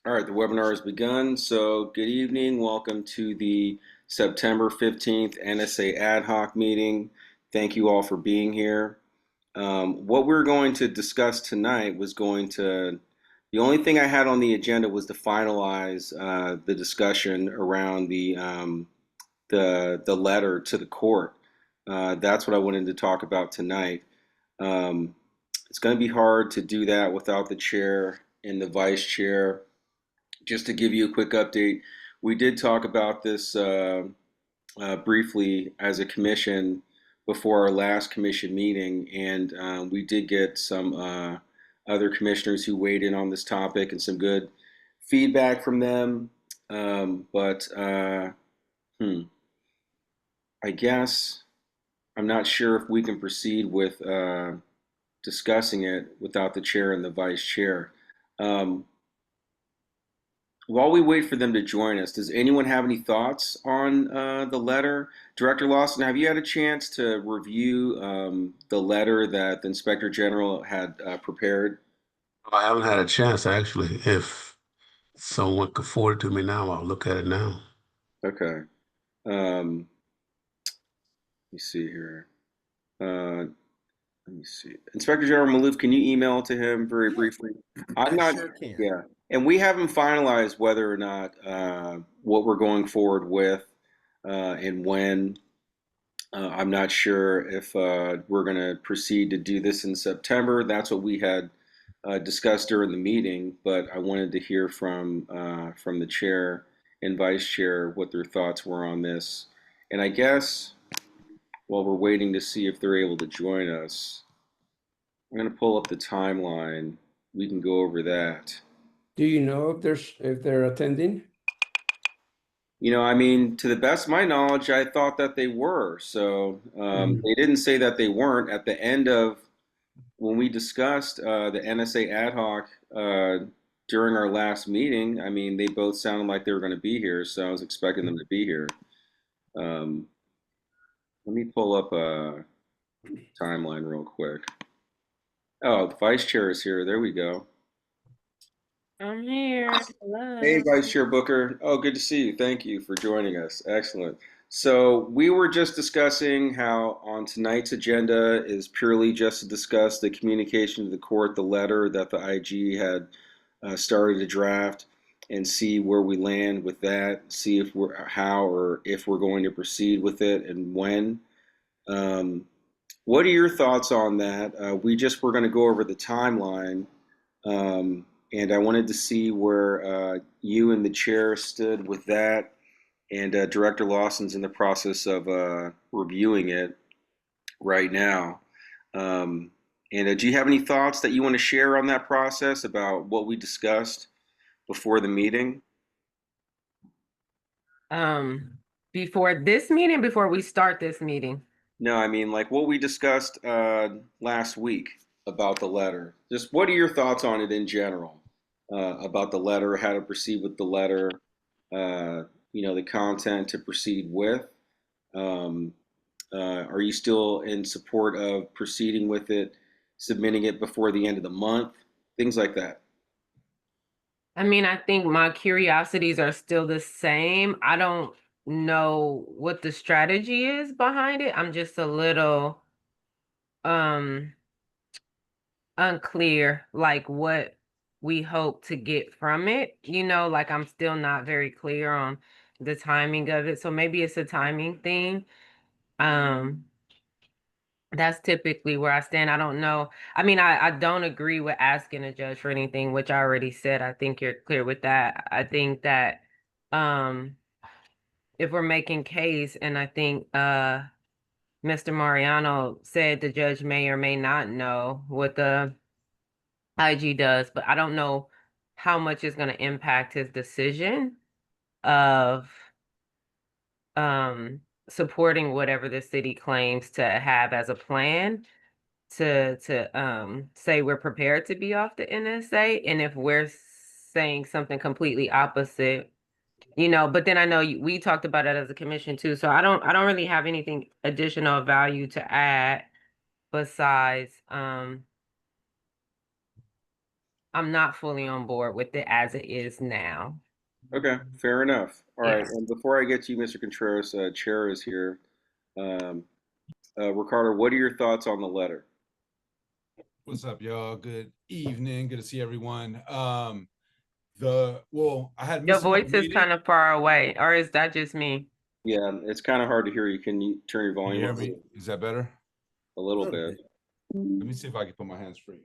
All right, the webinar has begun. So, good evening. Welcome to the September 15th NSA Ad Hoc meeting. Thank you all for being here. What we're going to discuss tonight the only thing I had on the agenda was to finalize the discussion around the letter to the court. That's what I wanted to talk about tonight. Um, it's going to be hard to do that without the chair and the vice chair. Just to give you a quick update, we did talk about this briefly as a commission before our last commission meeting, and we did get some other commissioners who weighed in on this topic and some good feedback from them. But I guess I'm not sure if we can proceed with discussing it without the chair and the vice chair. Um, While we wait for them to join us, does anyone have any thoughts on the letter? Director Lawson, have you had a chance to review the letter that the Inspector General had prepared? I haven't had a chance actually. If someone could forward it to me now, I'll look at it now. Okay. Let me see here. Uh, Let me see. Inspector General Malouf, can you email to him very Yeah, briefly? I'm I not, sure can. yeah. And we haven't finalized whether or not what we're going forward with and when. I'm not sure if we're going to proceed to do this in September. That's what we had discussed during the meeting, but I wanted to hear from the chair and vice chair what their thoughts were on this. And I guess while we're waiting to see if they're able to join us, I'm going to pull up the timeline. We can go over that. Do you know if they're attending? I mean, to the best of my knowledge, I thought that they were. So Mhm. they didn't say that they weren't. At the end of when we discussed the NSA ad hoc during our last meeting, I mean, they both sounded like they were going to be here. So I was expecting them to be here. Um, Let me pull up a timeline real quick. Oh, the vice chair is here. There we go. I'm here. Hey, Hello. Vice Chair Booker. Oh, good to see you. Thank you for joining us. Excellent. So, we were just discussing how on tonight's agenda is purely just to discuss the communication to the court, the letter that the IG had started to draft, and see where we land with that, see if we're how or if we're going to proceed with it and when. Um, what are your thoughts on that? We just were going to go over the timeline. And I wanted to see where you and the chair stood with that. And Director Lawson's in the process of reviewing it right now. Um, and do you have any thoughts that you want to share on that process about what we discussed before the meeting? Um, Before this meeting, before we start this meeting. No, I mean, like what we discussed last week about the letter. Just what are your thoughts on it in general? About the letter, how to proceed with the letter, uh, the content to proceed with. Um, are you still in support of proceeding with it, submitting it before the end of the month? Things like that. I mean, I think my curiosities are still the same. I don't know what the strategy is behind it. I'm just a little um unclear like what we hope to get from it. Like I'm still not very clear on the timing of it. So maybe it's a timing thing. Um That's typically where I stand. I don't know. I mean, I don't agree with asking a judge for anything, which I already said. I think you're clear with that. I think that um if we're making case, and I think Mr. Mariano said the judge may or may not know what the IG does, but I don't know how much is going to impact his decision of um supporting whatever the city claims to have as a plan to say we're prepared to be off the NSA, and if we're saying something completely opposite, but then I know we talked about it as a commission too, so I don't really have anything additional value to add besides I'm not fully on board with it as it is now. Okay, fair enough. All right, Yeah. and before I get to you, Mr. Contreras, Chair is here. Um, Ricardo, what are your thoughts on the letter? What's up, y'all? Good evening. Good to see everyone. I had Your missed another voice is meeting. kind of far away, or is that just me? Yeah, it's kind of hard to hear you. Can you turn your Can you volume hear up me? Is that better? a little bit? Let me see if I can put my hands free.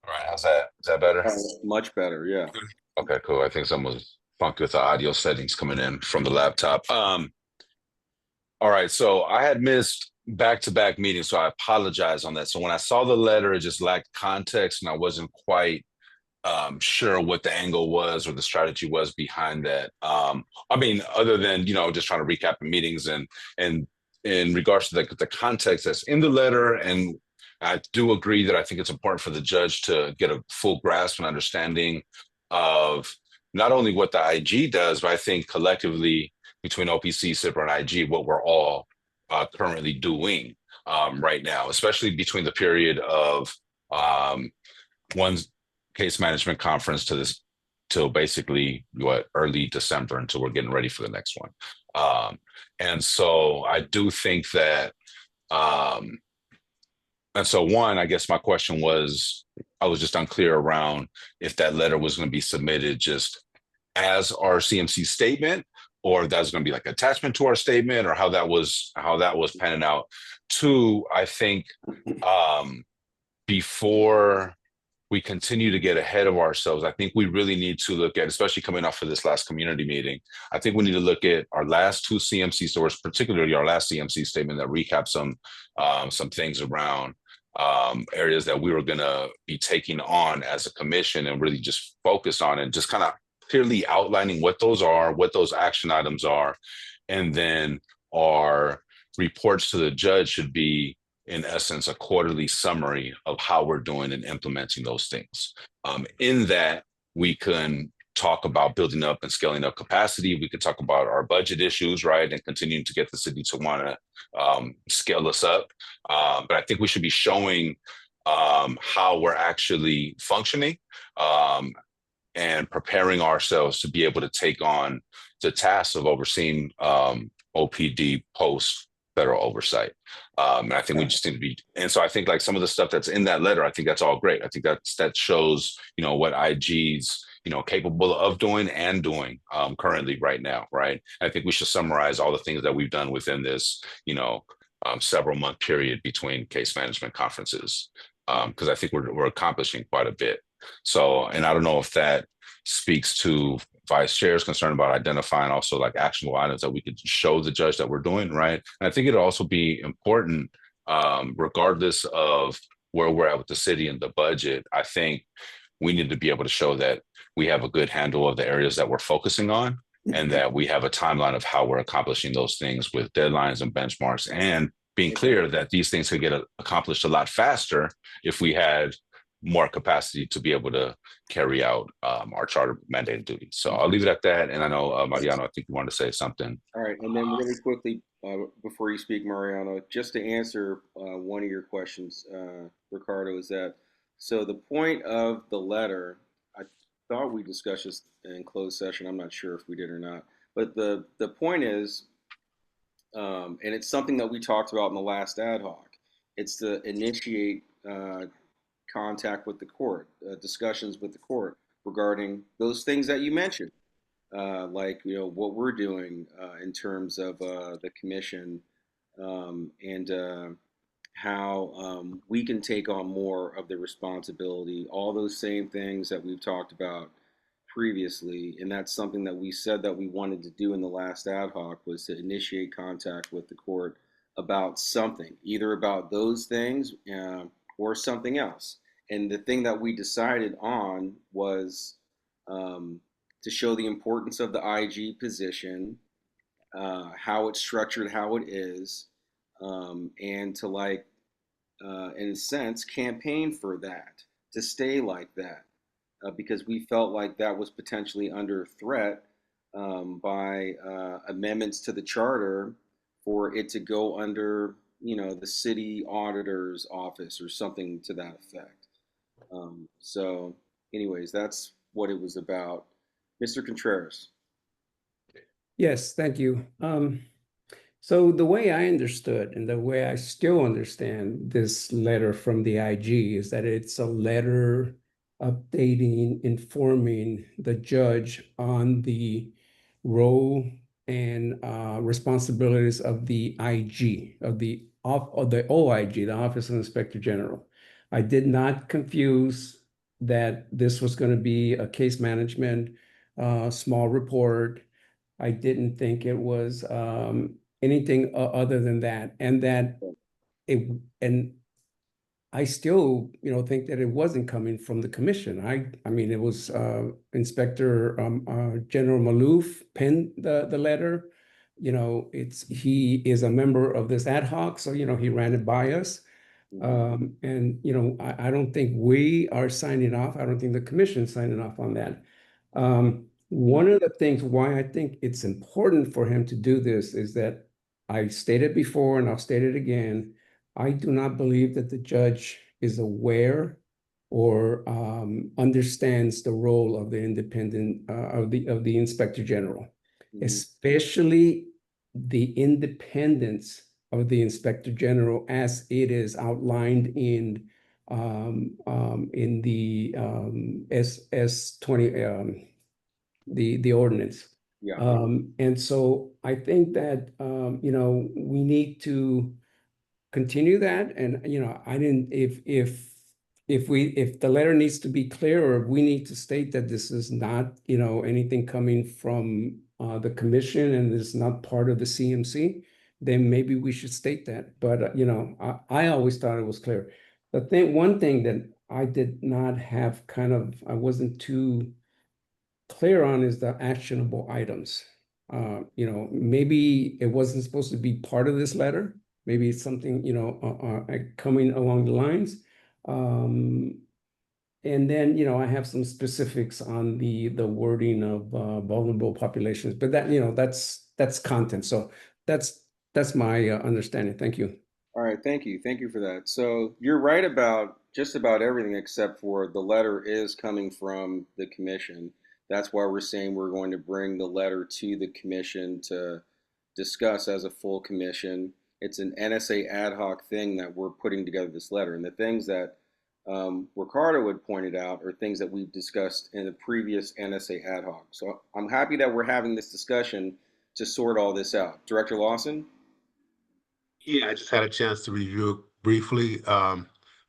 All right, how's that? Is that better? Much better, yeah. Okay, cool. I think something was funky with the audio settings coming in from the laptop. All right, so I had missed back-to-back meetings, so I apologize on that. So when I saw the letter, it just lacked context, and I wasn't quite sure what the angle was or the strategy was behind that. I mean, other than just trying to recap the meetings and in regards to the context that's in the letter, and I do agree that I think it's important for the judge to get a full grasp and understanding of not only what the IG does, but I think collectively between OPC, CIPR, and IG, what we're all currently doing right now, especially between the period of one case management conference to this till basically early December until we're getting ready for the next one. And so I do think that and so one, I guess my question was, I was just unclear around if that letter was going to be submitted just as our CMC statement, or if that's going to be like attachment to our statement, or how that was panning out. Two, I think before we continue to get ahead of ourselves, I think we really need to look at, especially coming off of this last community meeting, I think we need to look at our last two CMC stores, particularly our last CMC statement that recaps some things around areas that we were going to be taking on as a commission, and really just focus on and just kind of clearly outlining what those are, what those action items are. And then our reports to the judge should be, in essence, a quarterly summary of how we're doing and implementing those things. In that, we can talk about building up and scaling up capacity. We could talk about our budget issues, right, and continuing to get the city to want to scale us up. But I think we should be showing how we're actually functioning and preparing ourselves to be able to take on the task of overseeing OPD post federal oversight. And I think we just need to be, and so I think like some of the stuff that's in that letter, I think that's all great. I think that shows, what IG's, capable of doing and doing currently right now, right? And I think we should summarize all the things that we've done within this, several month period between case management conferences, because I think we're accomplishing quite a bit. So, and I don't know if that speaks to vice chair's concern about identifying also like actionable items that we could show the judge that we're doing, right? And I think it'd also be important, regardless of where we're at with the city and the budget, I think we need to be able to show that we have a good handle of the areas that we're focusing on, and that we have a timeline of how we're accomplishing those things with deadlines and benchmarks, and being clear that these things could get accomplished a lot faster if we had more capacity to be able to carry out our charter mandated duties. So I'll leave it at that. And I know, Mariano, I think you wanted to say something. All right, and then really quickly, before you speak, Mariano, just to answer one of your questions, Ricardo, is that, so the point of the letter, I thought we discussed this in closed session. I'm not sure if we did or not, but the point is, and it's something that we talked about in the last ad hoc. It's to initiate contact with the court, discussions with the court regarding those things that you mentioned, like what we're doing in terms of the commission, and how we can take on more of the responsibility, all those same things that we've talked about previously. And that's something that we said that we wanted to do in the last ad hoc, was to initiate contact with the court about something, either about those things or something else. And the thing that we decided on was to show the importance of the IG position, how it's structured, how it is, and to in a sense, campaign for that, to stay like that, because we felt like that was potentially under threat by amendments to the charter for it to go under, the city auditor's office or something to that effect. So, anyways, that's what it was about. Mr. Contreras. Yes, thank you. So the way I understood and the way I still understand this letter from the IG is that it's a letter updating, informing the judge on the role and responsibilities of the IG, of the OIG, the Office of Inspector General. I did not confuse that this was going to be a case management, small report. I didn't think it was anything other than that, and that it and I still, think that it wasn't coming from the commission. I mean, it was Inspector General Malouf penned the letter. He is a member of this ad hoc, so he ran it by us. And I don't think we are signing off. I don't think the commission's signing off on that. One of the things why I think it's important for him to do this is that I stated before and I'll state it again. I do not believe that the judge is aware or understands the role of the independent of the inspector general, especially the independence of the inspector general as it is outlined in the SS 20 the ordinance. Yeah. And so I think that we need to continue that. And I didn't if the letter needs to be clearer, we need to state that this is not anything coming from the commission and is not part of the CMC, then maybe we should state that. But I always thought it was clear. One thing that I did not have I wasn't too clear on is the actionable items. Maybe it wasn't supposed to be part of this letter. Maybe it's something, coming along the lines. And then, I have some specifics on the wording of vulnerable populations, but that's content. So that's my understanding. Thank you. All right, thank you. Thank you for that. So you're right about just about everything except for the letter is coming from the commission. That's why we're saying we're going to bring the letter to the commission to discuss as a full commission. It's an NSA ad hoc thing that we're putting together this letter. And the things that Ricardo had pointed out are things that we've discussed in the previous NSA ad hoc. So I'm happy that we're having this discussion to sort all this out. Director Lawson? Yeah, I just had a chance to review it briefly. I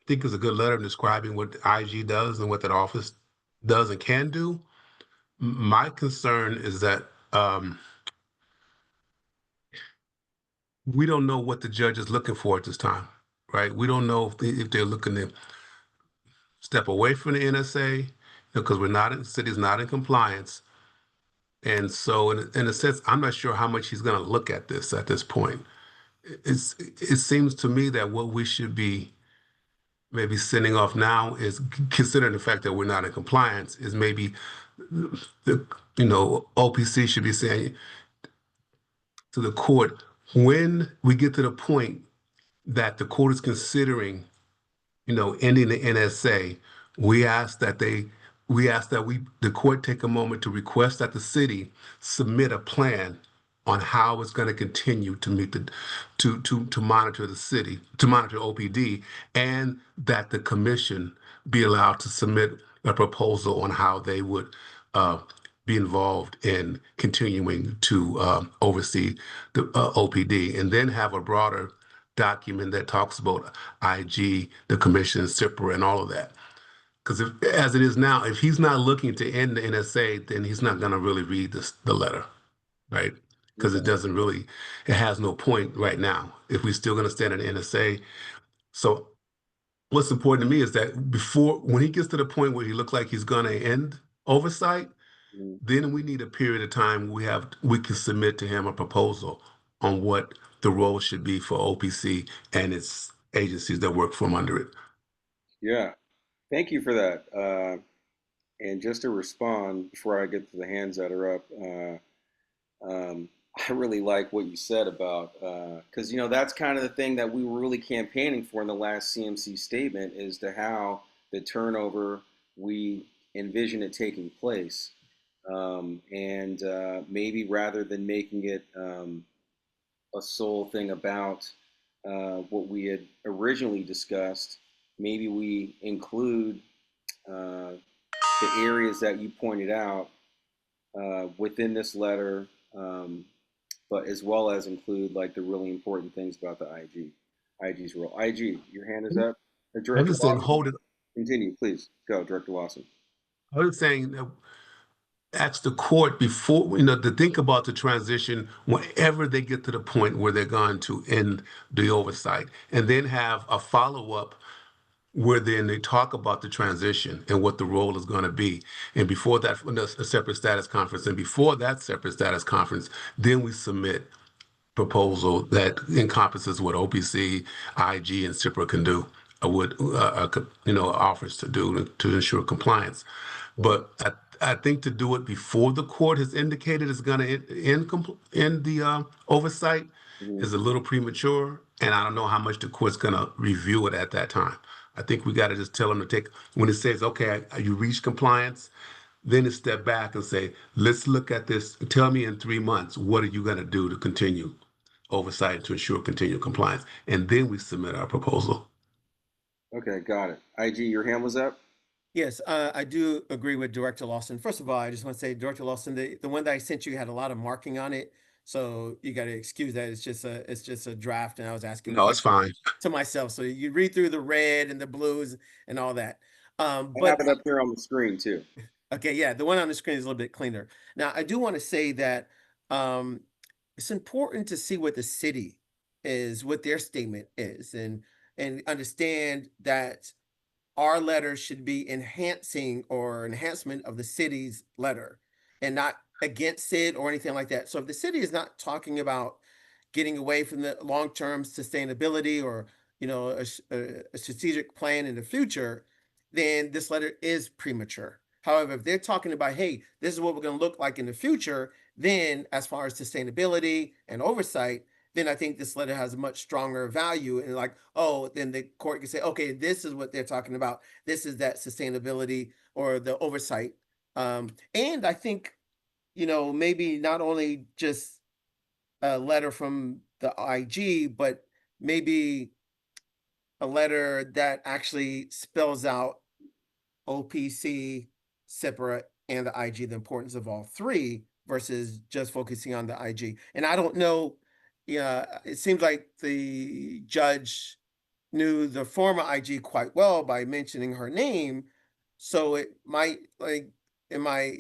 think it's a good letter describing what IG does and what that office does and can do. My concern is that we don't know what the judge is looking for at this time, right? We don't know if they're looking to step away from the NSA, because the city's not in compliance. And so in a sense, I'm not sure how much he's going to look at this at this point. It seems to me that what we should be maybe sending off now is, considering the fact that we're not in compliance, is maybe the OPC should be saying to the court, when we get to the point that the court is considering ending the NSA, we ask that the court take a moment to request that the city submit a plan on how it's going to continue to meet to monitor the city, to monitor OPD, and that the commission be allowed to submit a proposal on how they would be involved in continuing to oversee the OPD, and then have a broader document that talks about IG, the commission, CIPRA, and all of that. Because as it is now, if he's not looking to end the NSA, then he's not going to really read the letter, right? Because it has no point right now if we're still going to stand in the NSA. So what's important to me is that when he gets to the point where he looks like he's going to end oversight, then we need a period of time we can submit to him a proposal on what the role should be for OPC and its agencies that work from under it. Yeah, thank you for that. And just to respond before I get to the hands that are up, I really like what you said about because that's kind of the thing that we were really campaigning for in the last CMC statement is to how the turnover we envision it taking place, and maybe rather than making it a sole thing about what we had originally discussed, maybe we include uh, the areas that you pointed out within this letter, but as well as include like the really important things about the IG's role. IG, your hand is up. I'm Director just saying, Lawson, hold it. continue, please. Go, Director Lawson. I was saying that ask the court before, to think about the transition whenever they get to the point where they're going to end the oversight, and then have a follow-up where then they talk about the transition and what the role is going to be. And before that, when there's a separate status conference, and before that separate status conference, then we submit proposal that encompasses what OPC, IG, and CIPRA can do, or what offers to do to ensure compliance. But I think to do it before the court has indicated it's going to end the oversight Mhm. is a little premature, and I don't know how much the court's going to review it at that time. I think we got to just tell them to take, when it says, okay, you reach compliance, then it's step back and say, let's look at this. Tell me in 3 months, what are you going to do to continue oversight to ensure continued compliance? And then we submit our proposal. Okay, got it. IG, your hand was up. Yes, I do agree with Director Lawson. First of all, I just want to say, Director Lawson, the one that I sent you had a lot of marking on it, so you got to excuse that. It's just a draft, and I was asking the No, it's question fine. to myself. So you read through the red and the blues and all that. I have it up here on the screen too. Okay, yeah, the one on the screen is a little bit cleaner. Now, I do want to say that um, it's important to see what the city is, what their statement is, and understand that our letter should be enhancing or enhancement of the city's letter and not against it or anything like that. So if the city is not talking about getting away from the long-term sustainability or a strategic plan in the future, then this letter is premature. However, if they're talking about, hey, this is what we're going to look like in the future, then as far as sustainability and oversight, then I think this letter has a much stronger value. And like, oh, then the court can say, okay, this is what they're talking about. This is that sustainability or the oversight. And I think, maybe not only just a letter from the IG, but maybe a letter that actually spells out OPC, CIPRA, and the IG, the importance of all three versus just focusing on the IG. And I don't know, yeah, it seems like the judge knew the former IG quite well by mentioning her name. So it might am I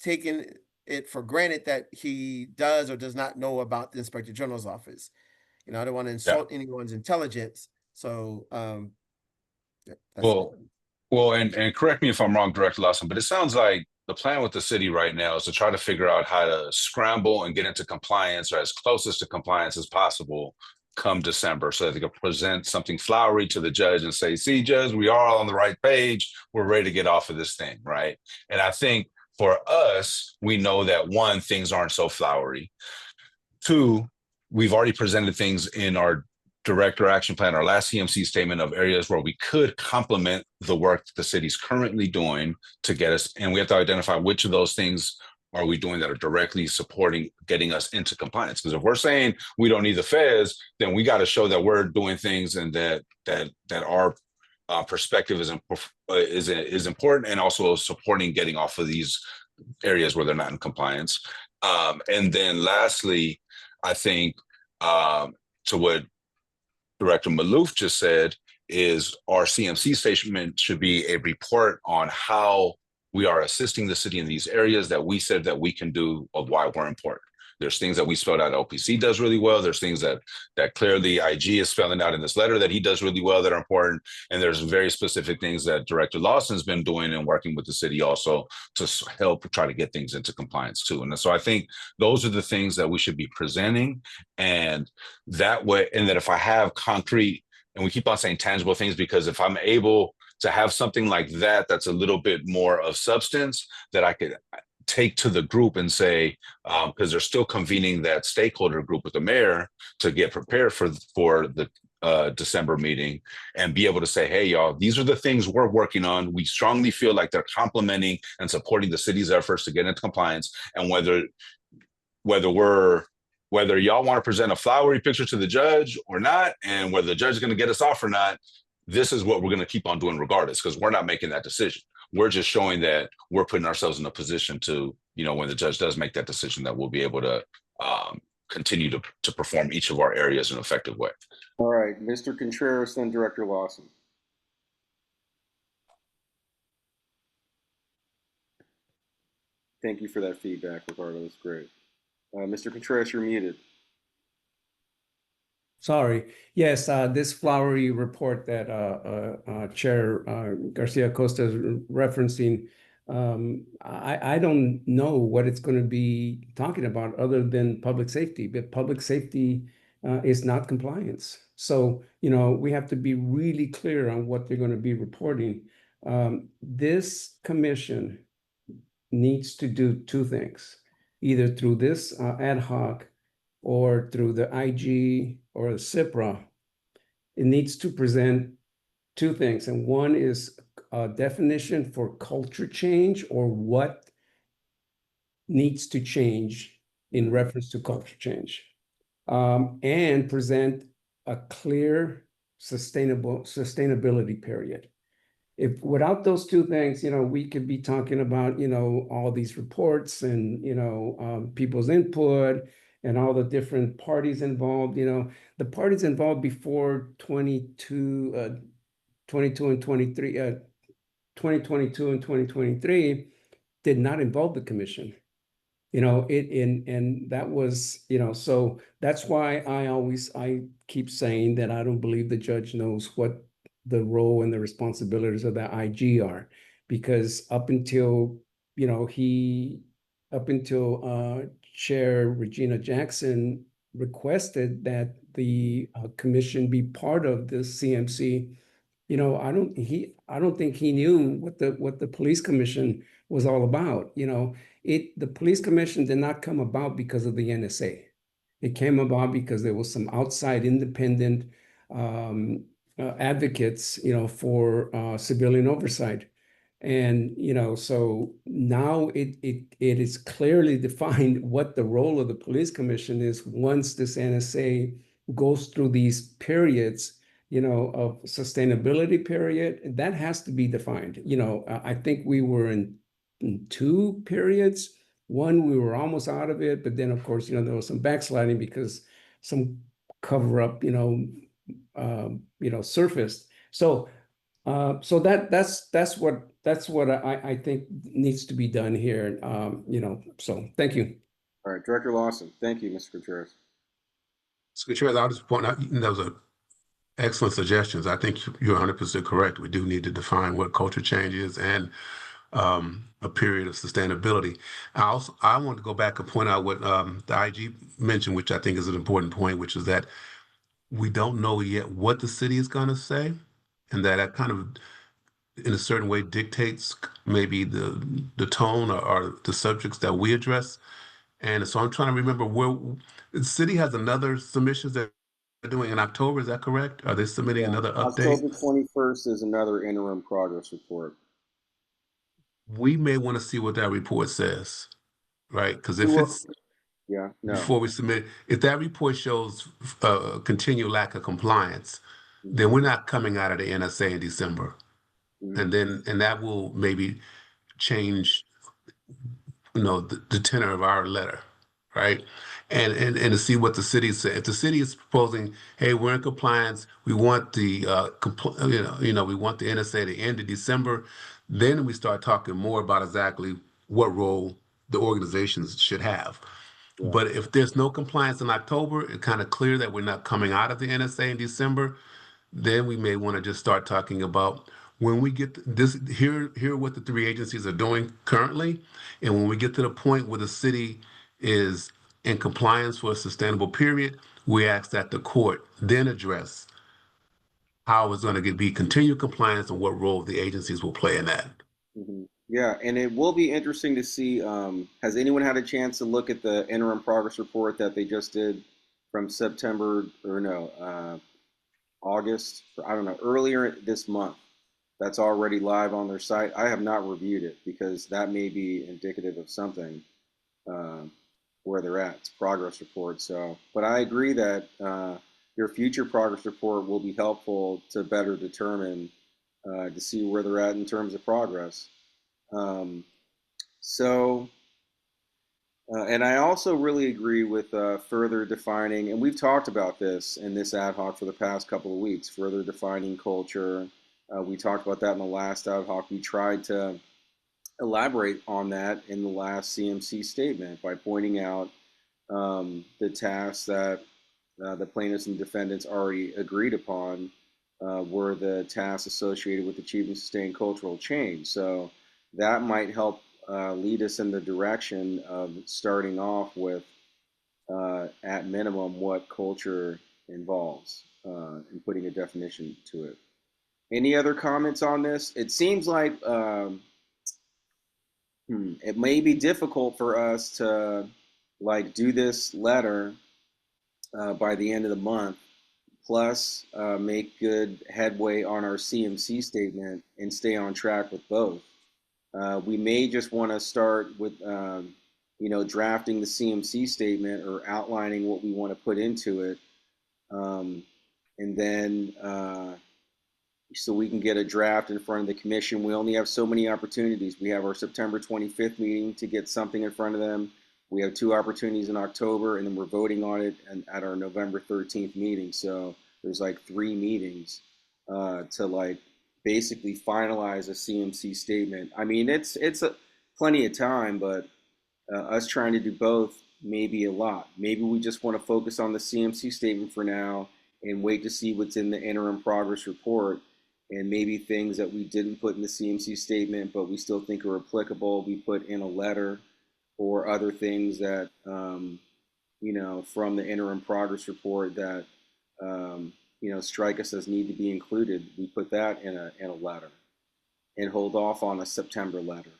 taking it for granted that he does or does not know about the Inspector General's office? I don't want to Yeah. insult anyone's intelligence. So that's Well, and correct me if I'm wrong, Director Lawson, but it sounds like the plan with the city right now is to try to figure out how to scramble and get into compliance or as closest to compliance as possible come December so that they can present something flowery to the judge and say, see, judge, we are all on the right page. We're ready to get off of this thing, right? And I think for us, we know that one, things aren't so flowery. Two, we've already presented things in our director action plan, our last CMC statement of areas where we could complement the work that the city's currently doing to get us, and we have to identify which of those things are we doing that are directly supporting getting us into compliance. Because if we're saying we don't need the feds, then we got to show that we're doing things and that our perspective is important and also supporting getting off of these areas where they're not in compliance. And then lastly, I think to what Director Maloof just said is our CMC statement should be a report on how we are assisting the city in these areas that we said that we can do of why we're important. There's things that we spelled out OPC does really well. There's things that clearly IG is spelling out in this letter that he does really well that are important. And there's very specific things that Director Lawson's been doing and working with the city also to help try to get things into compliance too. And so I think those are the things that we should be presenting. And that way, and that if I have concrete, and we keep on saying tangible things, because if I'm able to have something like that, that's a little bit more of substance that I could take to the group and say, because they're still convening that stakeholder group with the mayor to get prepared for the December meeting, and be able to say, hey, y'all, these are the things we're working on. We strongly feel like they're complementing and supporting the city's efforts to get into compliance. And whether y'all want to present a flowery picture to the judge or not, and whether the judge is going to get us off or not, this is what we're going to keep on doing regardless, because we're not making that decision. We're just showing that we're putting ourselves in a position to, when the judge does make that decision, that we'll be able to continue to perform each of our areas in an effective way. All right, Mr. Contreras, then Director Lawson. Thank you for that feedback, Ricardo. That's great. Mr. Contreras, you're muted. Sorry. Yes, this flowery report that Chair Garcia Costa is referencing, I don't know what it's going to be talking about other than public safety, but public safety is not compliance. So, we have to be really clear on what they're going to be reporting. This commission needs to do two things, either through this ad hoc or through the IG or the CIPRA. It needs to present two things. And one is a definition for culture change, or what needs to change in reference to culture change, and present a clear sustainability period. If without those two things, we could be talking about, all these reports and, people's input and all the different parties involved. The parties involved before 22 and 23, 2022 and 2023 did not involve the commission. And that was, so that's why I keep saying that I don't believe the judge knows what the role and the responsibilities of the IG are, because up until Chair Regina Jackson requested that the commission be part of the CMC, I don't think he knew what the police commission was all about. The police commission did not come about because of the NSA. It came about because there was some outside independent advocates, for civilian oversight. And, so now it is clearly defined what the role of the police commission is once this NSA goes through these periods, of sustainability period. That has to be defined. I think we were in two periods. One, we were almost out of it, but then of course, there was some backsliding because some cover up, surfaced. So that's what I think needs to be done here. So thank you. All right, Director Lawson. Thank you, Mr. Contreras. Mr. Contreras, I'll just point out, those are excellent suggestions. I think you're 100% correct. We do need to define what culture change is and a period of sustainability. I want to go back and point out what the IG mentioned, which I think is an important point, which is that we don't know yet what the city is going to say, and that kind of, in a certain way, dictates maybe the tone or the subjects that we address. And so I'm trying to remember where the city has another submissions that they're doing in October. Is that correct? Are they submitting another update? October 21st is another interim progress report. We may want to see what that report says, right? Because if it's before we submit, if that report shows a continued lack of compliance, then we're not coming out of the NSA in December, and that will maybe change, the tenor of our letter, right? And to see what the city said. If the city is proposing, hey, we're in compliance, we want the we want the NSA to end in December, then we start talking more about exactly what role the organizations should have. Yeah. But if there's no compliance in October, it's kind of clear that we're not coming out of the NSA in December, then we may want to just start talking about when we get this, here what the three agencies are doing currently, and when we get to the point where the city is in compliance for a sustainable period, we ask that the court then address how it's going to be continued compliance and what role the agencies will play in that. Yeah, and it will be interesting to see. Has anyone had a chance to look at the interim progress report that they just did from September or no, August? I don't know, earlier this month. That's already live on their site. I have not reviewed it because that may be indicative of something uh, where they're at. It's a progress report. So, but I agree that your future progress report will be helpful to better determine to see where they're at in terms of progress. Um, so, and I also really agree with further defining, and we've talked about this in this ad hoc for the past couple of weeks, further defining culture. We talked about that in the last ad hoc. We tried to elaborate on that in the last CMC statement by pointing out the tasks that the plaintiffs and defendants already agreed upon were the tasks associated with achieving sustained cultural change. So that might help lead us in the direction of starting off with, at minimum, what culture involves and putting a definition to it. Any other comments on this? It seems like it may be difficult for us to like do this letter by the end of the month, plus make good headway on our CMC statement and stay on track with both. We may just want to start with, drafting the CMC statement or outlining what we want to put into it, um, and then so we can get a draft in front of the commission. We only have so many opportunities. We have our September 25th meeting to get something in front of them. We have 2 opportunities in October, and then we're voting on it at our November 13th meeting. So there's like 3 meetings to like basically finalize a CMC statement. I mean, it's plenty of time, but us trying to do both may be a lot. Maybe we just want to focus on the CMC statement for now and wait to see what's in the interim progress report, and maybe things that we didn't put in the CMC statement but we still think are applicable, we put in a letter, or other things that from the interim progress report that strike us as need to be included. We put that in a letter and hold off on a September letter.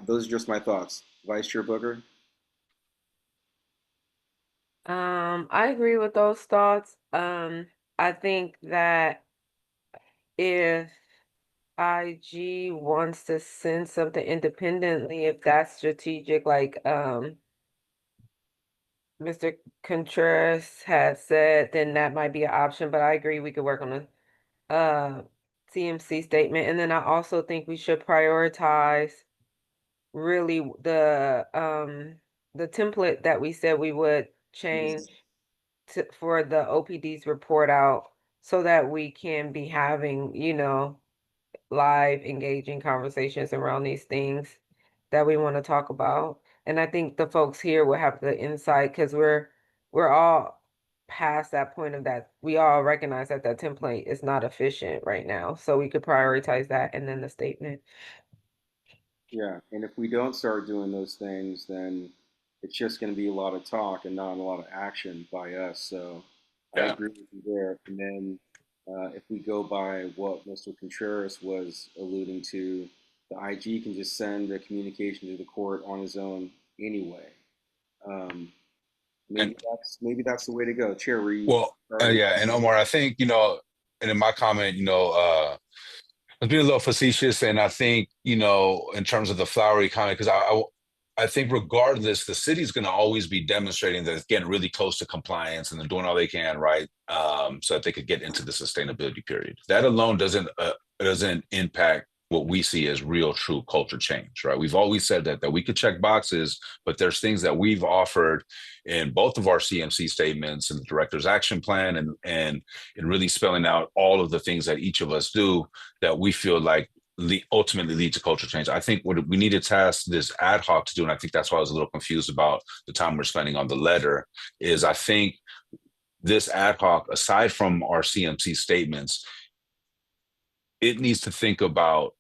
Those are just my thoughts. Vice Chair Booker? I agree with those thoughts. I think that if IG wants to send something independently, if that's strategic, like Mr. Contreras had said, then that might be an option. But I agree we could work on a CMC statement. And then I also think we should prioritize really the template that we said we would change for the OPD's report out so that we can be having, live engaging conversations around these things that we want to talk about. And I think the folks here will have the insight because we're all past that point of that. We all recognize that that template is not efficient right now. So we could prioritize that and then the statement. Yeah, and if we don't start doing those things, then it's just going to be a lot of talk and not a lot of action by us. So I Yeah. agree with you there. And then if we go by what Mr. Contreras was alluding to, the IG can just send a communication to the court on his own anyway. Um, And maybe that's the way to go. Chair, were you well, yeah, and Omar, I think, and in my comment, I was being a little facetious, and I think, in terms of the flowery comment, because I think regardless, the city's going to always be demonstrating that it's getting really close to compliance and they're doing all they can, right, so that they could get into the sustainability period. That alone doesn't impact what we see as real, true culture change, right? We've always said that we could check boxes, but there's things that we've offered in both of our CMC statements and the director's action plan, and really spelling out all of the things that each of us do that we feel like ultimately lead to culture change. I think what we need to task this ad hoc to do, and I think that's why I was a little confused about the time we're spending on the letter, is I think this ad hoc, aside from our CMC statements, it needs to think about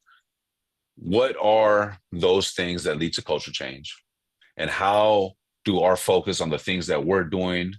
what are those things that lead to culture change, and how do our focus on the things that we're doing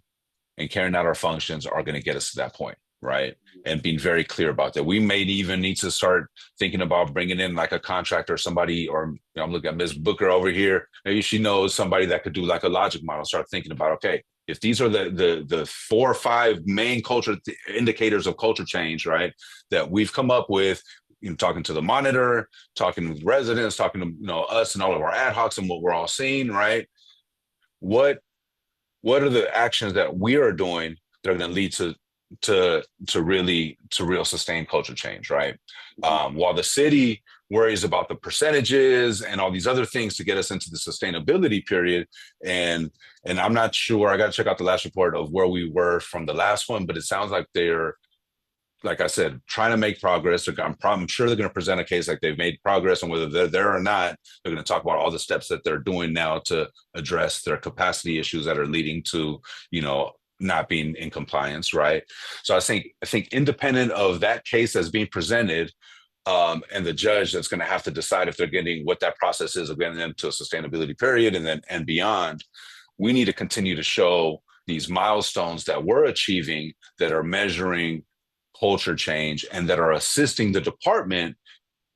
and carrying out our functions are going to get us to that point, right? And being very clear about that. We may even need to start thinking about bringing in like a contractor or somebody, or you know, I'm looking at Ms. Booker over here. Maybe she knows somebody that could do like a logic model. Start thinking about, okay, if these are the 4 or 5 main culture indicators of culture change, right, that we've come up with, you know, talking to the monitor, talking with residents, talking to, you know, us and all of our ad hocs and what we're all seeing, right? What are the actions that we are doing that are going to lead to real sustained culture change, right? While the city worries about the percentages and all these other things to get us into the sustainability period, and I'm not sure, I got to check out the last report of where we were from the last one, but it sounds like they're, like I said, trying to make progress. I'm sure they're going to present a case like they've made progress, and whether they're there or not, they're going to talk about all the steps that they're doing now to address their capacity issues that are leading to, you know, not being in compliance, right? So I think independent of that case that's being presented, and the judge that's going to have to decide if they're getting what that process is of getting them to a sustainability period and beyond, we need to continue to show these milestones that we're achieving that are measuring culture change and that are assisting the department,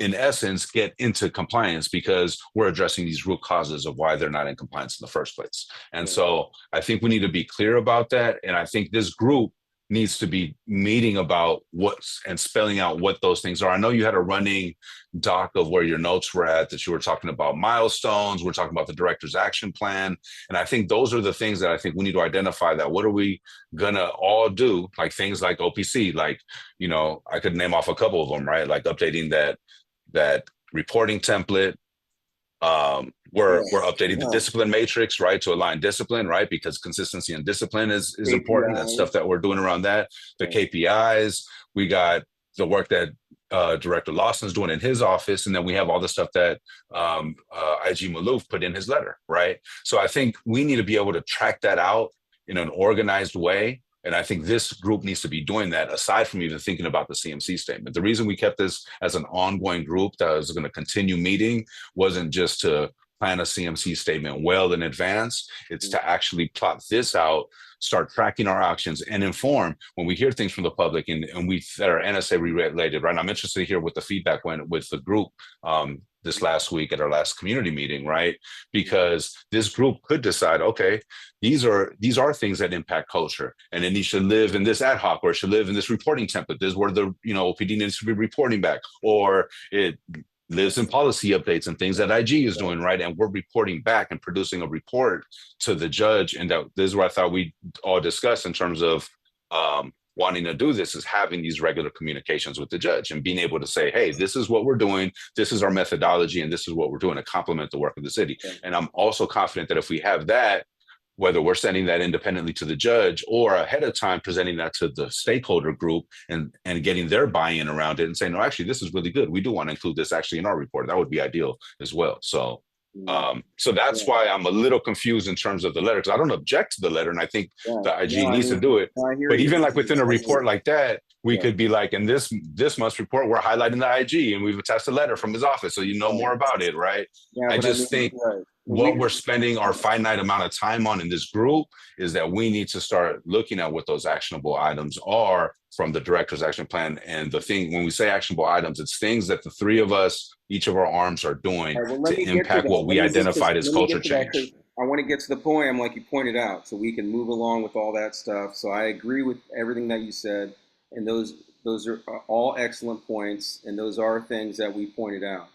in essence, get into compliance, because we're addressing these root causes of why they're not in compliance in the first place. And so I think we need to be clear about that. And I think this group needs to be meeting about what's and spelling out what those things are. I know you had a running doc of where your notes were at, that you were talking about milestones, we're talking about the director's action plan. And I think those are the things that I think we need to identify, that what are we gonna all do, like things like OPC, like, you know, I could name off a couple of them, right? Like updating that reporting template. We're updating the discipline matrix, right, to align discipline, right, because consistency and discipline is important. That's stuff that we're doing around that. The KPIs, we got the work that Director Lawson's doing in his office, and then we have all the stuff that IG Maloof put in his letter, right? So I think we need to be able to track that out in an organized way. And I think this group needs to be doing that, aside from even thinking about the CMC statement. The reason we kept this as an ongoing group that was going to continue meeting wasn't just to plan a CMC statement well in advance. It's to actually plot this out, start tracking our actions, and inform when we hear things from the public and we that are NSA related, right? And I'm interested to hear what the feedback went with the group this last week at our last community meeting, right? Because this group could decide, okay, these are things that impact culture, and it needs to live in this ad hoc, or it should live in this reporting template. This is where the, you know, OPD needs to be reporting back, or it lives in policy updates and things that IG is doing, right? And we're reporting back and producing a report to the judge. And that this is what I thought we all discussed in terms of wanting to do this, is having these regular communications with the judge and being able to say, hey, this is what we're doing, this is our methodology, and this is what we're doing to complement the work of the city. And I'm also confident that if we have that, whether we're sending that independently to the judge or ahead of time presenting that to the stakeholder group and getting their buy-in around it and saying, no, actually, this is really good, we do want to include this actually in our report, that would be ideal as well. So so that's why I'm a little confused in terms of the letter, because I don't object to the letter, and I think the IG needs to do it. But even like within a report like that, we could be like, in this month's report, we're highlighting the IG and we've attached a letter from his office, so you know more about it, right? I just think what we're spending our finite amount of time on in this group is that we need to start looking at what those actionable items are from the director's action plan. And the thing, when we say actionable items, it's things that the three of us, each of our arms are doing to impact what we identified as culture change. I want to get to the point, like you pointed out, so we can move along with all that stuff. So I agree with everything that you said, and those are all excellent points, and those are things that we pointed out.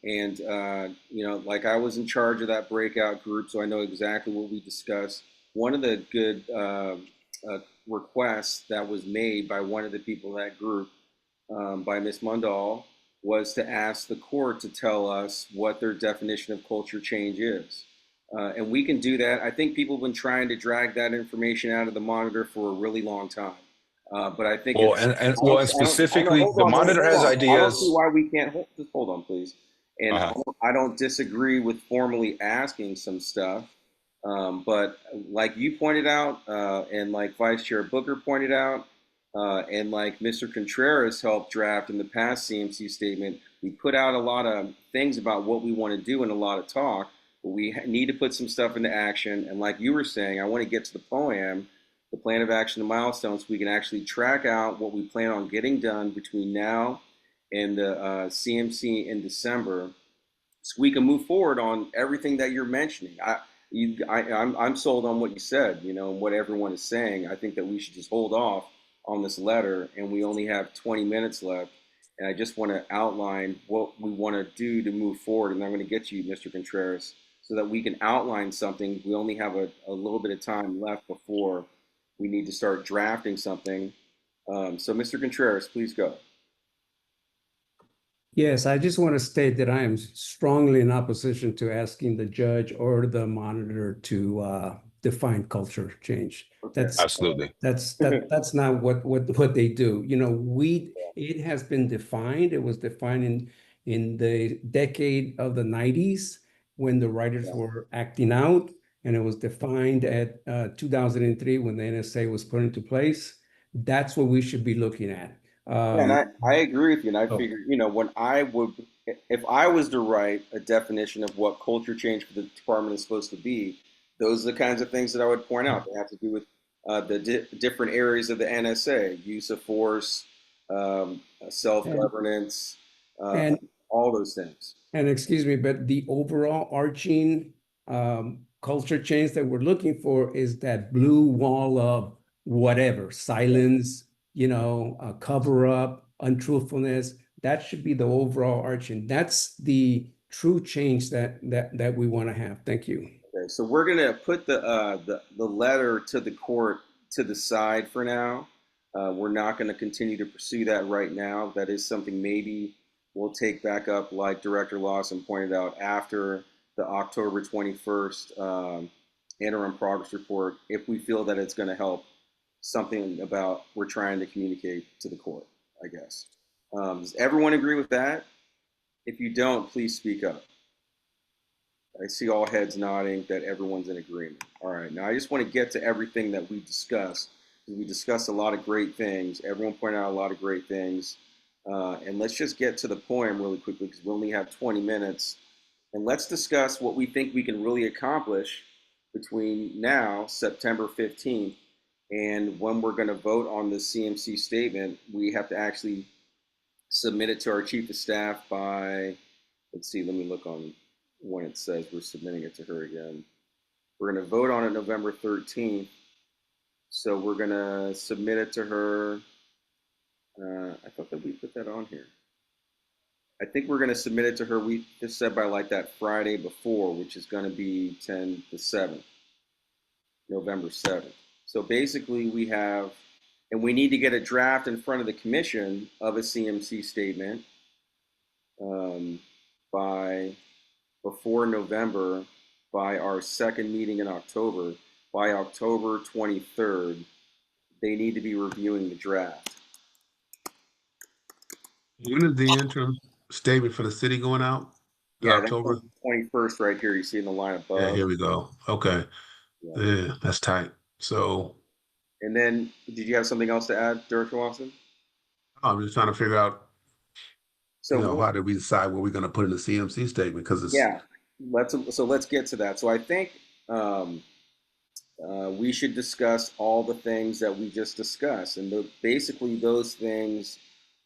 You know, like I was in charge of that breakout group, so I know exactly what we discussed. One of the good requests that was made by one of the people in that group, by Ms. Mundall, was to ask the court to tell us what their definition of culture change is. And we can do that. I think people have been trying to drag that information out of the monitor for a really long time. But I think and specifically, the monitor has ideas. I don't see why we can't just hold on, please. And I don't disagree with formally asking some stuff, but like you pointed out, and like Vice Chair Booker pointed out, and like Mr. Contreras helped draft in the past CMC statement, we put out a lot of things about what we want to do and a lot of talk, but we need to put some stuff into action. And like you were saying, I want to get to the POAM. the plan of action and milestones, so we can actually track out what we plan on getting done between now and the CMC in December, so we can move forward on everything that you're mentioning. I'm sold on what you said, you know, and what everyone is saying. I think that we should just hold off on this letter, and we only have 20 minutes left. And I just want to outline what we want to do to move forward. And I'm going to get you, Mr. Contreras, so that we can outline something. We only have a little bit of time left before we need to start drafting something. So, Mr. Contreras, please go. Yes, I just want to state that I am strongly in opposition to asking the judge or the monitor to define culture change. Okay. Absolutely. That's not what they do. You know, it has been defined. It was defined in the decade of the 90s when the writers Yeah. were acting out, and it was defined at 2003 when the NSA was put into place. That's what we should be looking at. Yeah, and I agree with you. And I Oh. figure, you know, if I was to write a definition of what culture change for the department is supposed to be, those are the kinds of things that I would point out. They have to do with the different areas of the NSA, use of force, self-governance, and all those things. And excuse me, but the overall arching culture change that we're looking for is that blue wall of whatever, silence, you know, cover up, untruthfulness. That should be the overall arching. That's the true change that we want to have. Thank you. Okay, so we're gonna put the letter to the court to the side for now. We're not going to continue to pursue that right now. That is something maybe we'll take back up, like Director Lawson pointed out, after the October 21st interim progress report, if we feel that it's going to help something about we're trying to communicate to the court, I guess. Does everyone agree with that? If you don't, please speak up. I see all heads nodding that everyone's in agreement. All right, now I just want to get to everything that we discussed. We discussed a lot of great things. Everyone pointed out a lot of great things. And let's just get to the point really quickly because we only have 20 minutes. And let's discuss what we think we can really accomplish between now, September 15th, and when we're going to vote on the CMC statement. We have to actually submit it to our chief of staff by, let's see, let me look on when it says we're submitting it to her again. We're going to vote on it November 13th. So we're going to submit it to her. I thought that we put that on here. I think we're going to submit it to her. We just said by like that Friday before, which is going to be the 7th, November 7th. So basically we have, and we need to get a draft in front of the commission of a CMC statement before November, by our second meeting in October. By October 23rd, they need to be reviewing the draft. When is the interim statement for the city going out? Yeah, October? that's the 21st right here. You see in the line above. Yeah, here we go. Okay. Yeah. Yeah, that's tight. So And then, did you have something else to add, Director Watson? I'm just trying to figure out, So how do we decide what we're going to put in the CMC statement? Because it's yeah, let's get to that. So I think we should discuss all the things that we just discussed, and basically those things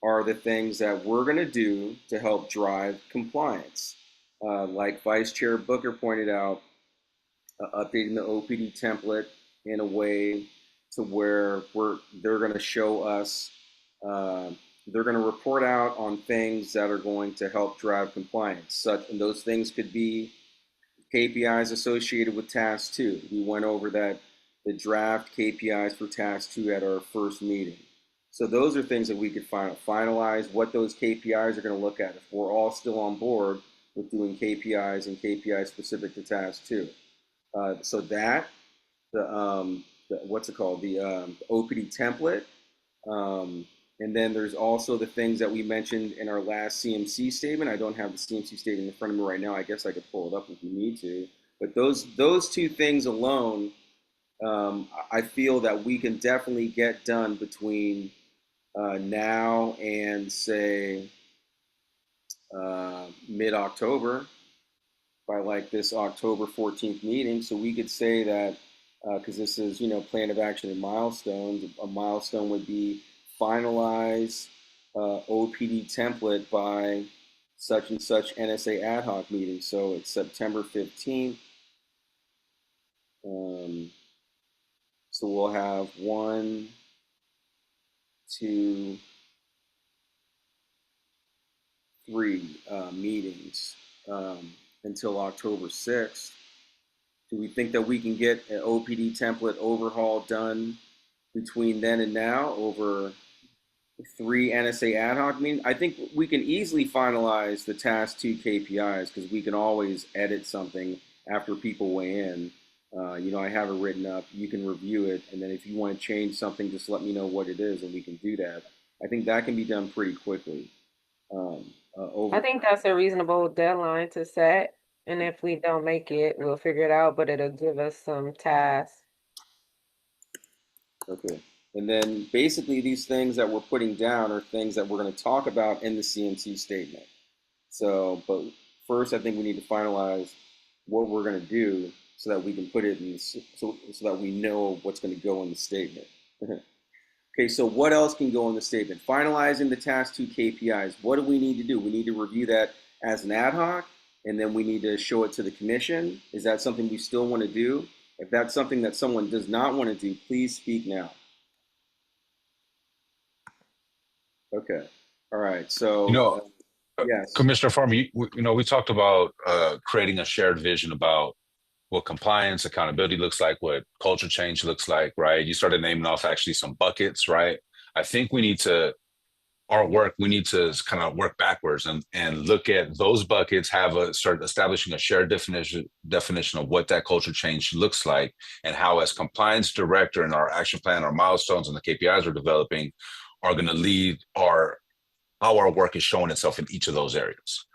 are the things that we're going to do to help drive compliance. Like Vice Chair Booker pointed out, updating the OPD template in a way to where they're going to show us, they're going to report out on things that are going to help drive compliance. And those things could be KPIs associated with Task 2. We went over the draft KPIs for Task 2 at our first meeting. So those are things that we could finalize what those KPIs are going to look at if we're all still on board with doing KPIs and KPIs specific to Task 2. So that, what's it called? The OPD template. And then there's also the things that we mentioned in our last CMC statement. I don't have the CMC statement in front of me right now. I guess I could pull it up if we need to. But those two things alone, I feel that we can definitely get done between now and say mid-October, by like this October 14th meeting. So we could say that because this is, plan of action and milestones. A milestone would be finalize OPD template by such and such NSA ad hoc meeting. So it's September 15th. So we'll have 1, 2, 3 meetings until October 6th. Do we think that we can get an OPD template overhaul done between then and now over 3 NSA ad hoc meetings? I think we can easily finalize the task 2 KPIs because we can always edit something after people weigh in. I have it written up. You can review it, and then if you want to change something, just let me know what it is, and we can do that. I think that can be done pretty quickly. I think that's a reasonable deadline to set. And if we don't make it, we'll figure it out, but it'll give us some tasks. Okay. And then basically these things that we're putting down are things that we're going to talk about in the CMC statement. So, but first I think we need to finalize what we're going to do so that we can put it in, so that we know what's going to go in the statement. Okay, so what else can go in the statement? Finalizing the task 2 KPIs. What do we need to do? We need to review that as an ad hoc, and then we need to show it to the commission. Is that something we still want to do? If that's something that someone does not want to do, please speak now. Okay. All right. So, yes. Commissioner Farmer, we talked about creating a shared vision about what compliance, accountability looks like, what culture change looks like, right? You started naming off actually some buckets, right? I think we need to kind of work backwards and look at those buckets, start establishing a shared definition of what that culture change looks like, and how, as compliance director, and our action plan, our milestones, and the KPIs we're developing are going to lead how our work is showing itself in each of those areas.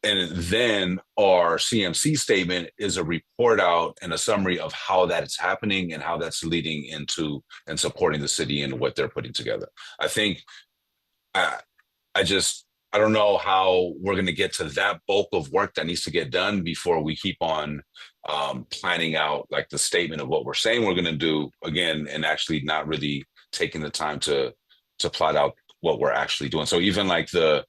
And then our CMC statement is a report out and a summary of how that is happening and how that's leading into and supporting the city and what they're putting together. I think I don't know how we're going to get to that bulk of work that needs to get done before we keep on planning out like the statement of what we're saying we're going to do again, and actually not really taking the time to plot out what we're actually doing. So even like the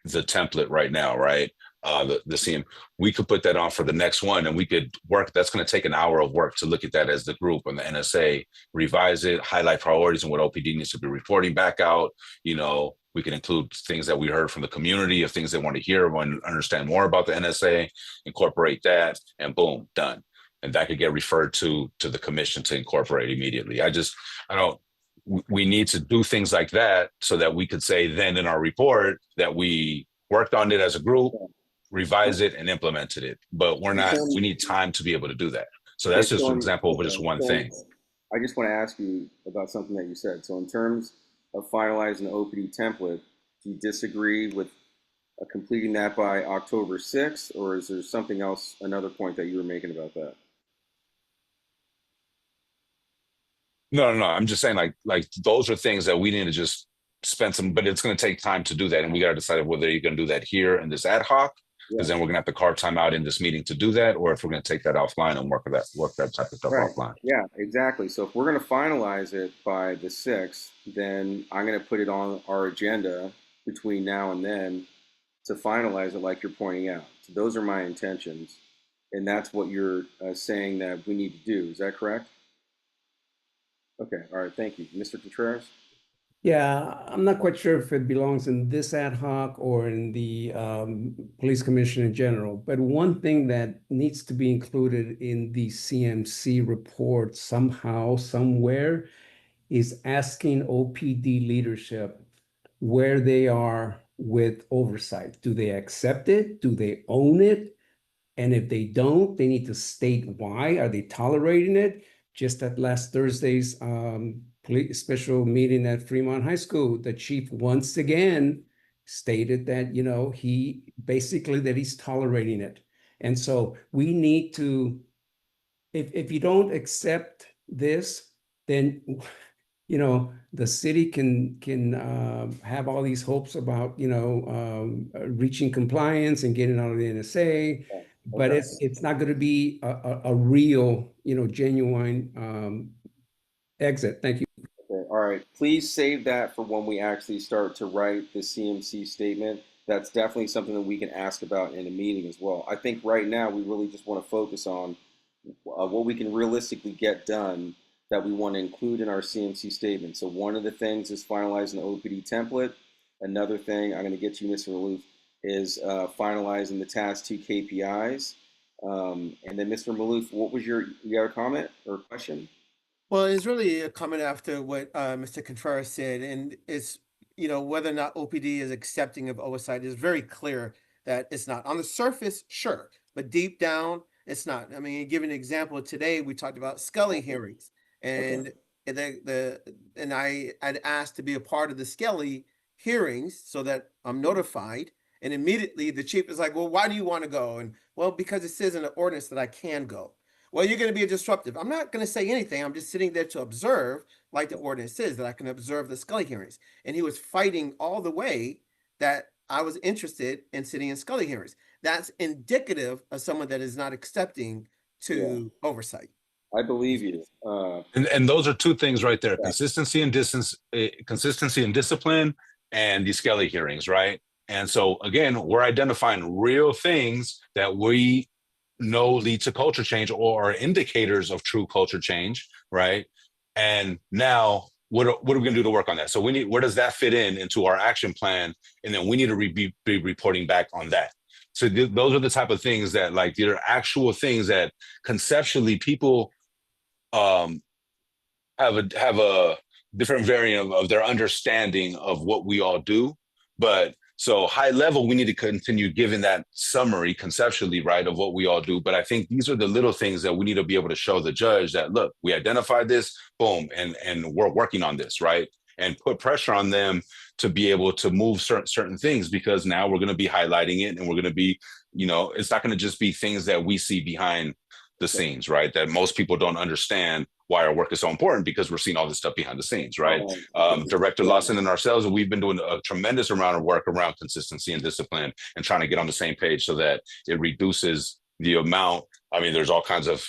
template right now, right? The CM, we could put that on for the next one, and we could work. That's going to take an hour of work to look at that as the group and the NSA, revise it, highlight priorities and what OPD needs to be reporting back out. We can include things that we heard from the community of things they want to hear, want to understand more about the NSA, incorporate that, and boom, done. And that could get referred to the commission to incorporate immediately. We need to do things like that so that we could say then in our report that we worked on it as a group, revised it, and implemented it. But we need time to be able to do that. So that's just an example of just one thing. I just want to ask you about something that you said. So in terms of finalizing the OPD template, do you disagree with completing that by October 6th, or is there something else, another point that you were making about that? No. I'm just saying like those are things that we need to just spend some, but it's going to take time to do that. And we got to decide whether you're going to do that here in this ad hoc, because then we're going to have to carve time out in this meeting to do that, or if we're going to take that offline and work that type of stuff offline. Yeah, exactly. So if we're going to finalize it by the 6th, then I'm going to put it on our agenda between now and then to finalize it like you're pointing out. So those are my intentions. And that's what you're saying that we need to do. Is that correct? Okay. All right. Thank you. Mr. Contreras? Yeah, I'm not quite sure if it belongs in this ad hoc or in the police commission in general, but one thing that needs to be included in the CMC report somehow, somewhere, is asking OPD leadership where they are with oversight. Do they accept it? Do they own it? And if they don't, they need to state why. Are they tolerating it? Just at last Thursday's special meeting at Fremont High School, the chief once again stated that, he's tolerating it. And so we need to, if you don't accept this, then, the city can have all these hopes about, reaching compliance and getting out of the NSA. but Okay. it's not going to be a real, genuine exit. Thank you. Okay, all right. Please save that for when we actually start to write the CMC statement. That's definitely something that we can ask about in a meeting as well. I think right now we really just want to focus on what we can realistically get done that we want to include in our CMC statement. So one of the things is finalizing the OPD template. Another thing I'm going to get you, Mr. Maloof, is finalizing the task 2 KPIs. And then Mr. Maloof, what was you got a comment or question? Well, it's really a comment after what Mr. Contreras said, and it's, whether or not OPD is accepting of oversight is very clear that it's not. On the surface, sure, but deep down, it's not. I mean, give an example. Today, we talked about Scully hearings, and I'd asked to be a part of the Scully hearings so that I'm notified. And immediately the chief is like, "Well, why do you want to go?" And, well, because it says in the ordinance that I can go. Well, you're going to be a disruptive. I'm not going to say anything. I'm just sitting there to observe, like the ordinance says, that I can observe the Scully hearings. And he was fighting all the way that I was interested in sitting in Scully hearings. That's indicative of someone that is not accepting to oversight. I believe you. And those are two things right there: Yeah. consistency and distance, consistency and discipline, and the Skelly hearings, right? And so again, we're identifying real things that we know lead to culture change or are indicators of true culture change, right? And now, what are we going to do to work on that? So where does that fit into our action plan? And then we need to be reporting back on that. So those are the type of things that, like, they're actual things that conceptually people have a different variant of their understanding of what we all do. But so high level, we need to continue giving that summary conceptually, right, of what we all do. But I think these are the little things that we need to be able to show the judge that, look, we identified this, boom, and we're working on this, right? And put pressure on them to be able to move certain things, because now we're going to be highlighting it, and we're going to be, it's not going to just be things that we see behind the scenes, right? That most people don't understand why our work is so important, because we're seeing all this stuff behind the scenes, right? Director Lawson and ourselves, we've been doing a tremendous amount of work around consistency and discipline and trying to get on the same page so that it reduces the amount. I mean, there's all kinds of,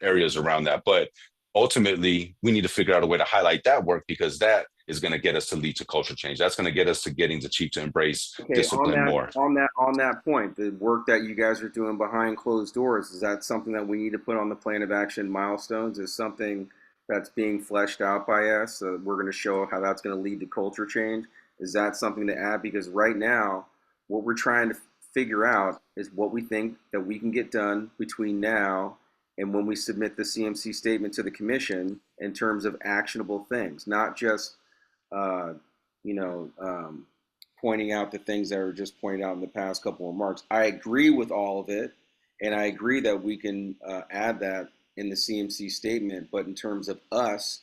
areas around that, but ultimately we need to figure out a way to highlight that work, because that is going to get us to lead to culture change. That's going to get us to getting the chief to embrace discipline more. On that point, the work that you guys are doing behind closed doors, is that something that we need to put on the plan of action milestones? Is something that's being fleshed out by us? We're going to show how that's going to lead to culture change. Is that something to add? Because right now, what we're trying to figure out is what we think that we can get done between now and when we submit the CMC statement to the commission in terms of actionable things, not just pointing out the things that are just pointed out in the past couple of remarks. I agree with all of it, and I agree that we can add that in the CMC statement. But in terms of us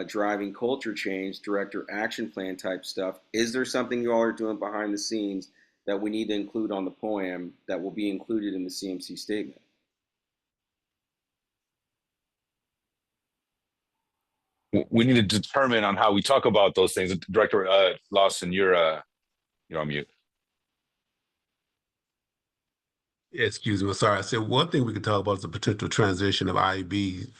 driving culture change, director action plan type stuff, is there something you all are doing behind the scenes that we need to include on the poem that will be included in the CMC statement? We need to determine on how we talk about those things. Director Lawson, you're on mute. Excuse me, sorry. I said one thing we could talk about is the potential transition of IEB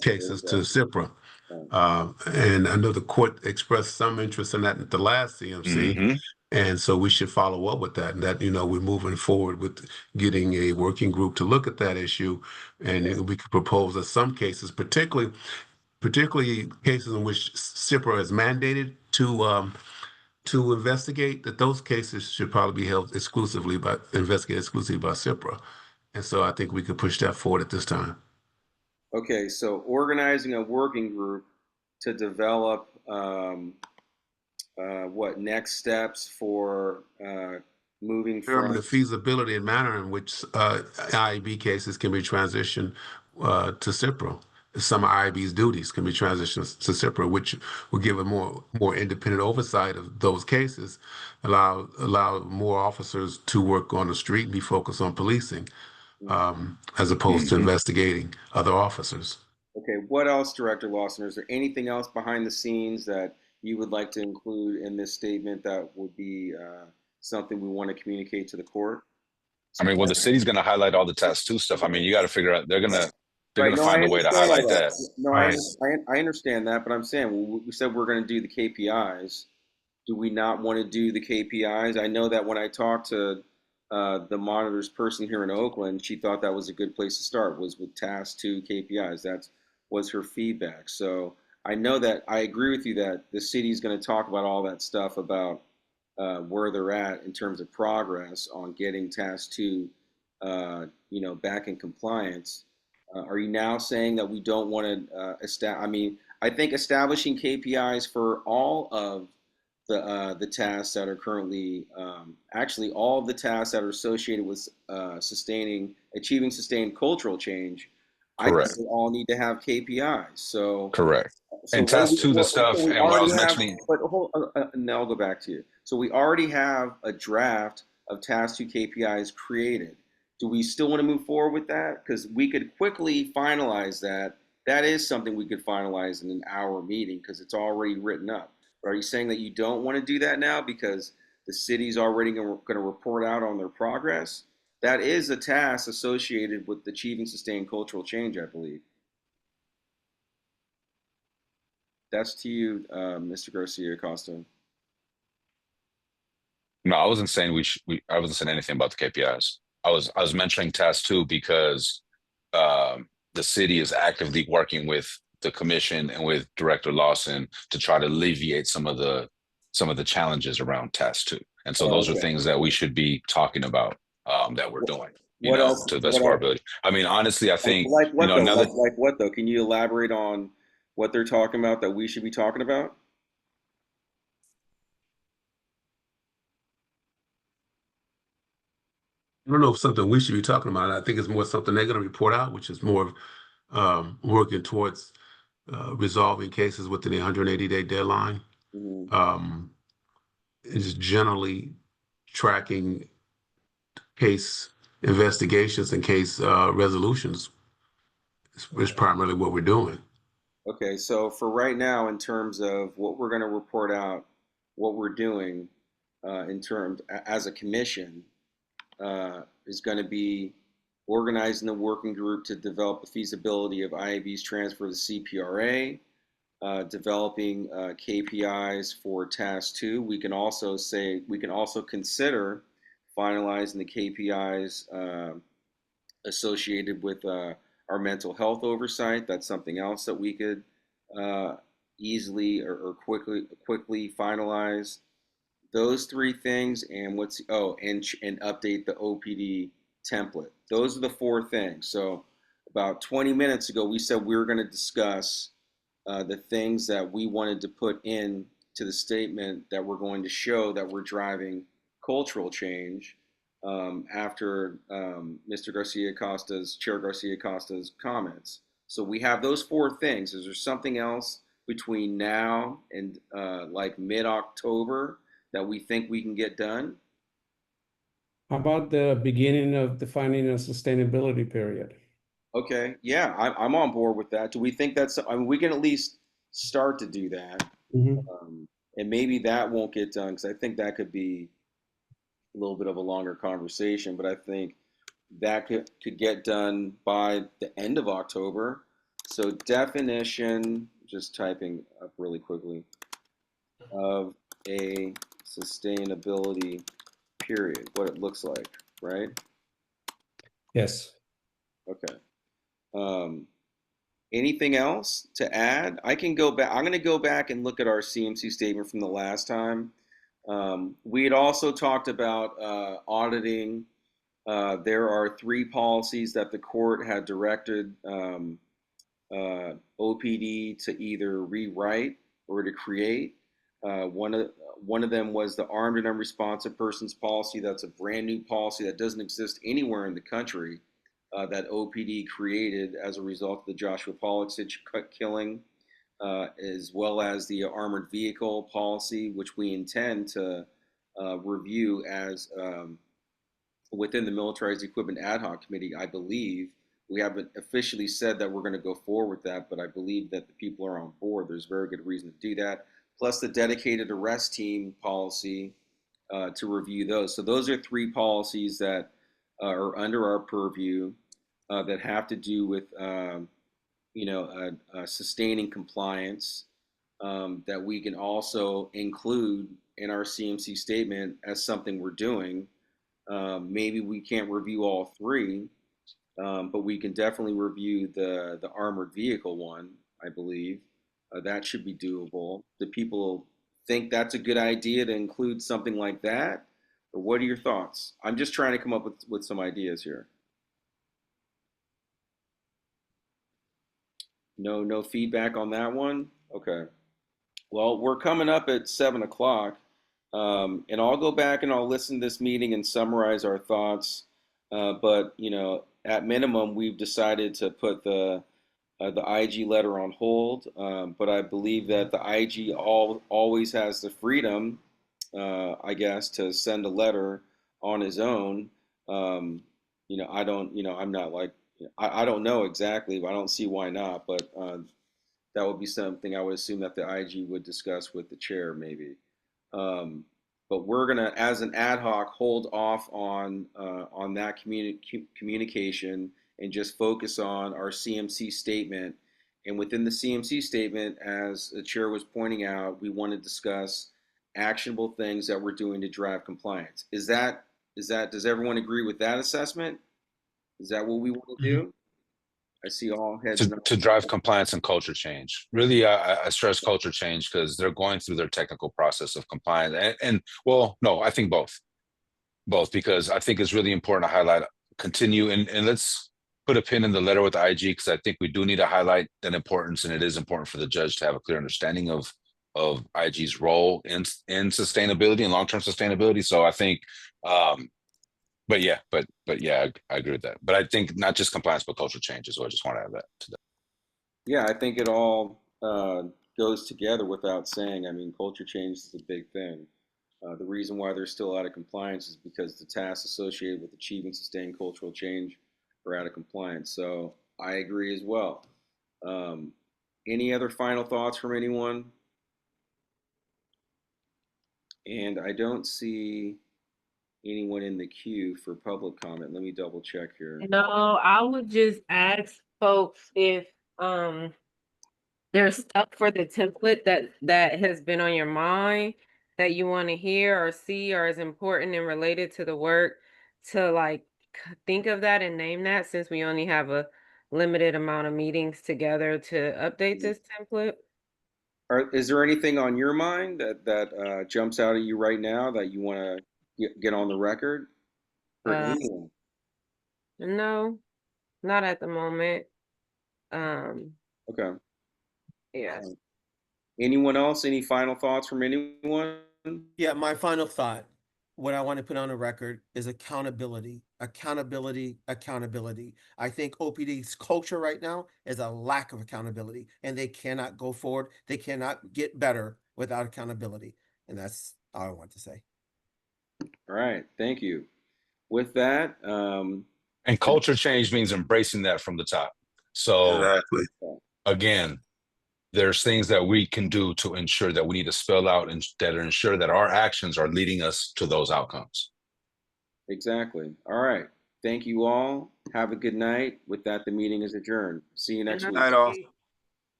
cases to CIPRA. And I know the court expressed some interest in that at the last CMC. And so we should follow up with that. And that, we're moving forward with getting a working group to look at that issue. And we could propose that some cases, particularly cases in which CIPRA is mandated to investigate, that those cases should probably be held investigated exclusively by CIPRA. And so I think we could push that forward at this time. Okay, so organizing a working group to develop what next steps for moving from the feasibility and manner in which IEB cases can be transitioned to CIPRA. Some of IEB's duties can be transitioned to CIPRA, which will give a more independent oversight of those cases, allow more officers to work on the street and be focused on policing, as opposed to investigating other officers. Okay, what else, Director Lawson? Is there anything else behind the scenes that you would like to include in this statement that would be something we want to communicate to the court? I mean, well, the city's going to highlight all the task two stuff. I mean, you got to figure out they're Right. going to No, I find a way to understand all highlight that. that. No, Right. I understand that, but I'm saying we said we're going to do the KPIs. Do we not want to do the KPIs? I know that when I talked to the monitors person here in Oakland, she thought that was a good place to start, was with task two KPIs. That was her feedback. So I know that I agree with you that the city's going to talk about all that stuff about where they're at in terms of progress on getting task two, back in compliance. Are you now saying that we don't want to establish? I mean, I think establishing KPIs for all of the tasks that are currently actually all of the tasks that are associated with achieving sustained cultural change. I think Correct. they all need to have KPIs. Correct. So And what do task two, the so stuff, we and what I already was have, mentioning, but now I'll go back to you. So we already have a draft of task two KPIs created. Do we still want to move forward with that? Because we could quickly finalize that. That is something we could finalize in an hour meeting because it's already written up. But are you saying that you don't want to do that now because the city's already going to report out on their progress? That is a task associated with achieving sustained cultural change, I believe. That's to you, Mr. Garcia Acosta. no, I wasn't saying I wasn't saying anything about the KPIs. I was mentioning task two because the city is actively working with the commission and with Director Lawson to try to alleviate some of the challenges around task two. And so those are Okay. things that we should be talking about that we're doing, What else? to the best of our ability. I mean, honestly, I think Like what though? another Like what though? Can you elaborate on what they're talking about that we should be talking about? I don't know if something we should be talking about. I think it's more something they're going to report out, which is more working towards resolving cases within the 180-day deadline. Mhm. Is generally tracking case investigations and case resolutions is primarily what we're doing. Okay, so for right now, in terms of what we're going to report out, what we're doing as a commission, is going to be organizing the working group to develop the feasibility of IAB's transfer to CPRA, developing KPIs for task two. We can also consider finalizing the KPIs associated with our mental health oversight. That's something else that we could easily or quickly finalize. Those three things, and and update the OPD template. Those are the four things. So about 20 minutes ago, we said we were going to discuss the things that we wanted to put in to the statement that we're going to show that we're driving cultural change after Mr. Chair Garcia Acosta's comments. So we have those four things. Is there something else between now and like mid-October that we think we can get done? How about the beginning of defining a sustainability period? Okay, yeah, I'm on board with that. Do we think I mean, we can at least start to do that. And maybe that won't get done because I think that could be a little bit of a longer conversation, but I think that could get done by the end of October. So definition, just typing up really quickly, of a sustainability period, what it looks like, right? Yes. Okay. Anything else to add? I can go back. I'm going to go back and look at our CMC statement from the last time. We had also talked about auditing. There are three policies that the court had directed OPD to either rewrite or to create. One of them was the armed and unresponsive persons policy. That's a brand new policy that doesn't exist anywhere in the country. That OPD created as a result of the Joshua Pollock killing, as well as the armored vehicle policy, which we intend to review as within the Militarized Equipment Ad Hoc Committee. I believe we haven't officially said that we're going to go forward with that, but I believe that the people are on board. There's very good reason to do that. Plus the dedicated arrest team policy to review those. So those are three policies that or under our purview that have to do with sustaining compliance that we can also include in our CMC statement as something we're doing. Maybe we can't review all three, but we can definitely review the armored vehicle one, I believe. That should be doable. Do people think that's a good idea to include something like that? Or what are your thoughts? I'm just trying to come up with some ideas here. No feedback on that one? Okay. Well, we're coming up at 7 o'clock, and I'll go back and I'll listen to this meeting and summarize our thoughts. But at minimum, we've decided to put the IG letter on hold. But I believe that the IG always has the freedom, I guess, to send a letter on his own. I don't, I'm not like, I don't know exactly, but I don't see why not. But that would be something I would assume that the IG would discuss with the chair, maybe. Um, but we're gonna, as an ad hoc, hold off on that communication and just focus on our CMC statement. And within the CMC statement, as the chair was pointing out, we want to discuss actionable things that we're doing to drive compliance. Does everyone agree with that assessment? Is that what we want to do? I see all heads to, nodding. to drive compliance and culture change. Really, I stress culture change because they're going through their technical process of compliance. And well, no, I think both, because I think it's really important to highlight, continue, and let's put a pin in the letter with the IG, because I think we do need to highlight that importance, and it is important for the judge to have a clear understanding of IG's role in sustainability and long-term sustainability. So I think but yeah, I agree with that. But I think not just compliance, but culture change as well. I just want to add that to that. Yeah, I think it all goes together without saying. I mean, culture change is a big thing. The reason why they're still out of compliance is because the tasks associated with achieving sustained cultural change are out of compliance. So I agree as well. Um, any other final thoughts from anyone? And I don't see anyone in the queue for public comment. Let me double check here. No, I would just ask folks if there's stuff for the template that has been on your mind that you want to hear or see or is important and related to the work, to like think of that and name that, since we only have a limited amount of meetings together to update this template. Is there anything on your mind that jumps out at you right now that you want to get on the record for Uh, anyone? no, not at the moment. Okay. Yeah. Anyone else? Any final thoughts from anyone? Yeah, my final thought, what I want to put on the record is accountability, accountability, accountability. I think OPD's culture right now is a lack of accountability, and they cannot go forward. They cannot get better without accountability. And that's all I want to say. All right. Thank you. With that, And culture change means embracing that from the top. So Exactly. again, there's things that we can do to ensure that we need to spell out and that ensure that our actions are leading us to those outcomes. exactly. All right. Thank you all. Have a good night. With that, the meeting is adjourned. See you next week. Night all.